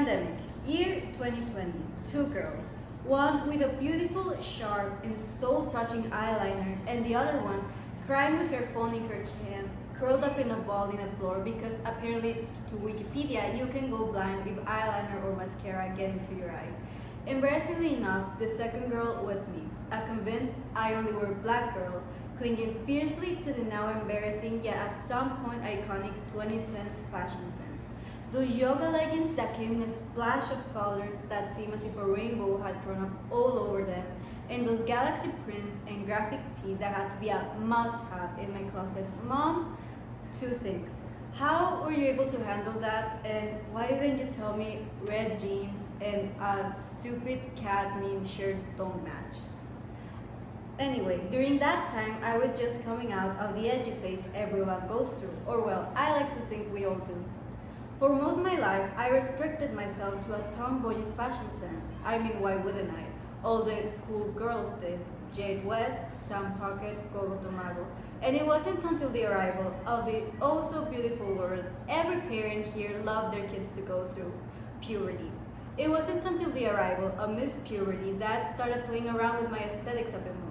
Pandemic, year 2020, two girls, one with a beautiful, sharp, and soul-touching eyeliner, and the other one crying with her phone in her hand, curled up in a ball in the floor because apparently, to Wikipedia, you can go blind if eyeliner or mascara get into your eye. Embarrassingly enough, the second girl was me, a convinced I only were black girl, clinging fiercely to the now embarrassing yet at some point iconic 2010s fashion sense. Those yoga leggings that came in a splash of colors that seem as if a rainbow had thrown up all over them, and those galaxy prints and graphic tees that had to be a must-have in my closet. Mom, two things. How were you able to handle that, and why didn't you tell me red jeans and a stupid cat meme shirt don't match? Anyway, during that time, I was just coming out of the edgy phase everyone goes through, or well, I like to think we all do. For most of my life, I restricted myself to a tomboyish fashion sense. I mean, why wouldn't I? All the cool girls did. Jade West, Sam Pocket, Gogo Tomago. And it wasn't until the arrival of the oh so beautiful word every parent here loved their kids to go through, puberty. It wasn't until the arrival of Miss Puberty that started playing around with my aesthetics a bit more.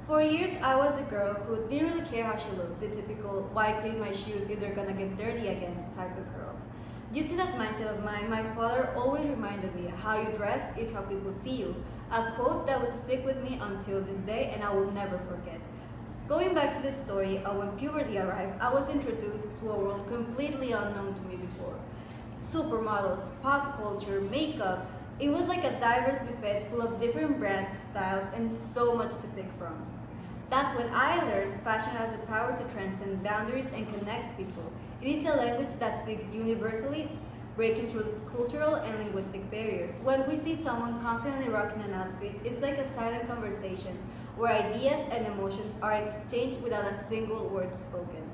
For years, I was the girl who didn't really care how she looked, the typical why clean my shoes if they're gonna get dirty again type of girl. Due to that mindset of mine, my father always reminded me how you dress is how people see you, a quote that would stick with me until this day and I will never forget. Going back to the story of when puberty arrived, I was introduced to a world completely unknown to me before. Supermodels, pop culture, makeup. It was like a diverse buffet full of different brands, styles, and so much to pick from. That's when I learned fashion has the power to transcend boundaries and connect people. It is a language that speaks universally, breaking through cultural and linguistic barriers. When we see someone confidently rocking an outfit, it's like a silent conversation where ideas and emotions are exchanged without a single word spoken.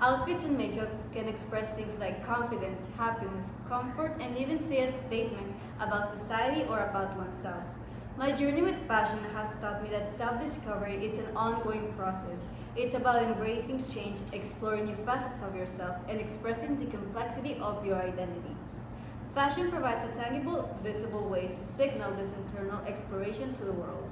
Outfits and makeup can express things like confidence, happiness, comfort, and even say a statement about society or about oneself. My journey with fashion has taught me that self-discovery is an ongoing process. It's about embracing change, exploring new facets of yourself, and expressing the complexity of your identity. Fashion provides a tangible, visible way to signal this internal exploration to the world.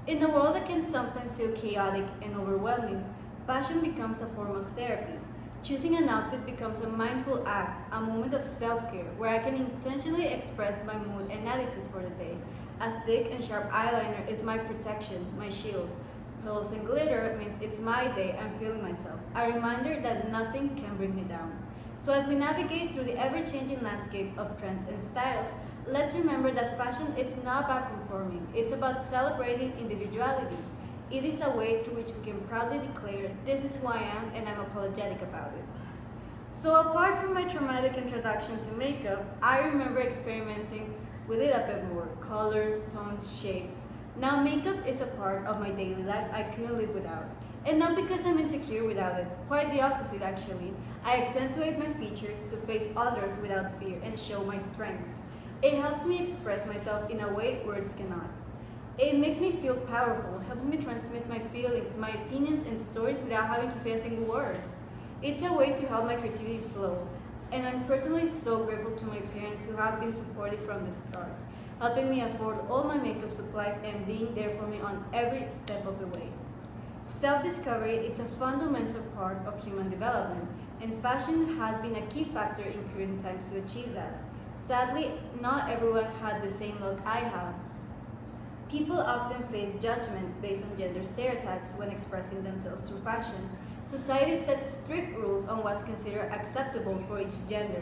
In a world that can sometimes feel chaotic and overwhelming, fashion becomes a form of therapy. Choosing an outfit becomes a mindful act, a moment of self-care, where I can intentionally express my mood and attitude for the day. A thick and sharp eyeliner is my protection, my shield. Pearls and glitter means it's my day, I'm feeling myself. A reminder that nothing can bring me down. So as we navigate through the ever-changing landscape of trends and styles, let's remember that fashion is not about conforming, it's about celebrating individuality. It is a way through which we can proudly declare, this is who I am and I'm apologetic about it. So apart from my traumatic introduction to makeup, I remember experimenting with it a bit more, colors, tones, shapes. Now makeup is a part of my daily life I couldn't live without. And not because I'm insecure without it, quite the opposite actually. I accentuate my features to face others without fear and show my strengths. It helps me express myself in a way words cannot. It makes me feel powerful, helps me transmit my feelings, my opinions, and stories without having to say a single word. It's a way to help my creativity flow, and I'm personally so grateful to my parents who have been supportive from the start, helping me afford all my makeup supplies and being there for me on every step of the way. Self-discovery is a fundamental part of human development, and fashion has been a key factor in current times to achieve that. Sadly, not everyone had the same look I have. People often face judgment based on gender stereotypes when expressing themselves through fashion. Society sets strict rules on what's considered acceptable for each gender,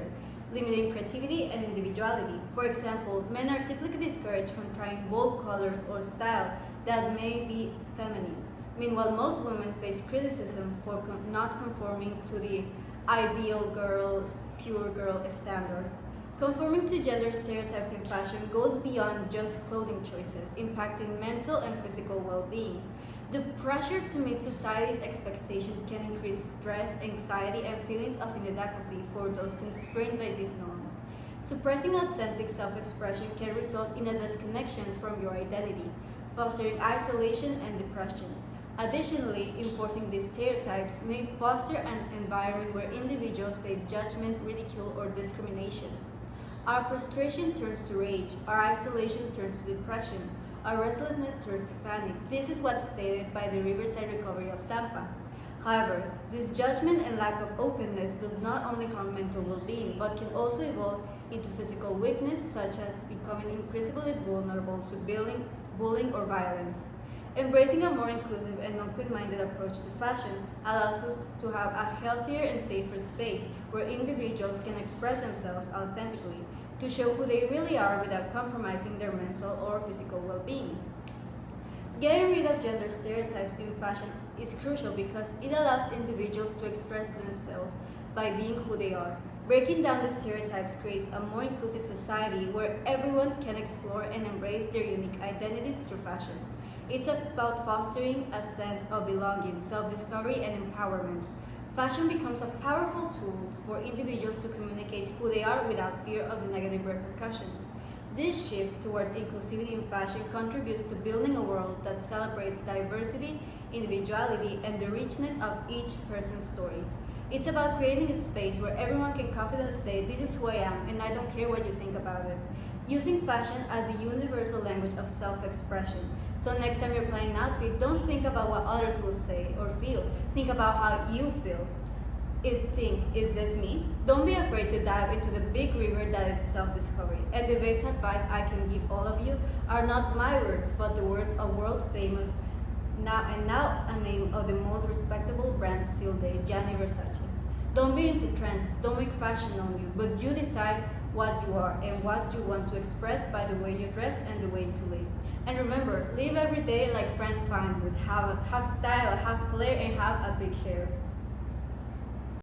limiting creativity and individuality. For example, men are typically discouraged from trying bold colors or style that may be feminine. Meanwhile, most women face criticism for not conforming to the ideal girl, pure girl standard. Conforming to gender stereotypes in fashion goes beyond just clothing choices, impacting mental and physical well-being. The pressure to meet society's expectations can increase stress, anxiety, and feelings of inadequacy for those constrained by these norms. Suppressing authentic self-expression can result in a disconnection from your identity, fostering isolation and depression. Additionally, enforcing these stereotypes may foster an environment where individuals face judgment, ridicule, or discrimination. Our frustration turns to rage, our isolation turns to depression, our restlessness turns to panic. This is what's stated by the Riverside Recovery of Tampa. However, this judgment and lack of openness does not only harm mental well-being, but can also evolve into physical weakness, such as becoming increasingly vulnerable to bullying, or violence. Embracing a more inclusive and open-minded approach to fashion allows us to have a healthier and safer space where individuals can express themselves authentically, to show who they really are without compromising their mental or physical well-being. Getting rid of gender stereotypes in fashion is crucial because it allows individuals to express themselves by being who they are. Breaking down the stereotypes creates a more inclusive society where everyone can explore and embrace their unique identities through fashion. It's about fostering a sense of belonging, self-discovery, and empowerment. Fashion becomes a powerful tool for individuals to communicate who they are without fear of the negative repercussions. This shift toward inclusivity in fashion contributes to building a world that celebrates diversity, individuality, and the richness of each person's stories. It's about creating a space where everyone can confidently say, "This is who I am, and I don't care what you think about it." Using fashion as the universal language of self-expression. So next time you're planning an outfit, don't think about what others will say or feel. Think about how you feel. Is this me? Don't be afraid to dive into the big river that is self-discovery. And the best advice I can give all of you are not my words, but the words of world famous, now a name of the most respectable brand still today, Gianni Versace. Don't be into trends, don't make fashion on you, but you decide what you are and what you want to express by the way you dress and the way to live. And remember, live every day like Frank Fine would have style, have flair, and have a big hair.